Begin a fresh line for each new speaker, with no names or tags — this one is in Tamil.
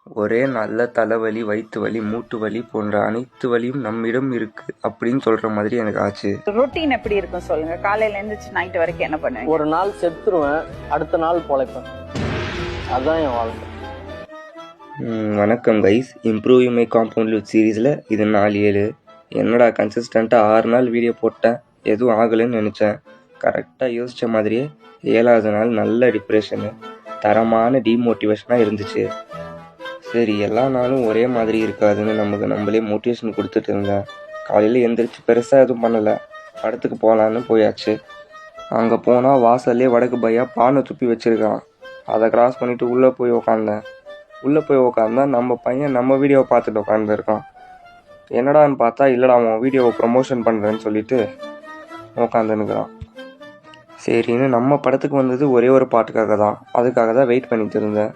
ஒரே நாள்ல தலைவலி, வயித்து வலி, மூட்டு வலி போன்ற அனைத்து வலியும் நம்மிடம் இருக்கு அப்படின்னு சொல்ற மாதிரி எனக்கு ஆச்சு.
ரொட்டீன் எப்படி இருக்கும் சொல்லுங்க? காலையில எழுந்துச்சு நைட் வரைக்கும் என்ன பண்ணுவீங்க?
ஒரு நாள் செத்துருவேன், அடுத்த நாள் பொழைப்பேன். அதுதான் என் வாழ்க்கை.
வணக்கம் guys, improve my compound with சீரீஸில் இது நாள் 7. என்னடா கன்சிஸ்டண்ட்டாக 6 நாள் வீடியோ போட்டேன், எதுவும் ஆகலைன்னு நினச்சேன். கரெக்டாக யோசித்த மாதிரியே 7வது நாள் நல்ல டிப்ரெஷனு, தரமான டீமோட்டிவேஷனாக இருந்துச்சு. சரி, எல்லா நாளும் ஒரே மாதிரி இருக்காதுன்னு நம்மளே மோட்டிவேஷன் கொடுத்துட்டு இருந்தேன். காலையில் எந்திரிச்சு பெருசாக எதுவும் பண்ணலை, படத்துக்கு போகலான்னு போயாச்சு. அங்கே போனால் வாசல்லே வடக்கு பையா பானை துப்பி வச்சுருக்கான். அதை கிராஸ் பண்ணிவிட்டு உள்ளே போய் உட்காந்தா நம்ம பையன் நம்ம வீடியோவை பார்த்துட்டு உட்காந்துருக்கான். என்னடான்னு பார்த்தா, இல்லைடா அவன் வீடியோவை ப்ரமோஷன் பண்ணுறேன்னு சொல்லிட்டு உட்காந்துன்னுக்குறான். சரின்னு நம்ம படத்துக்கு வந்தது ஒரே ஒரு பாட்டுக்காக தான், அதுக்காக தான் வெயிட் பண்ணிட்டு இருந்தேன்.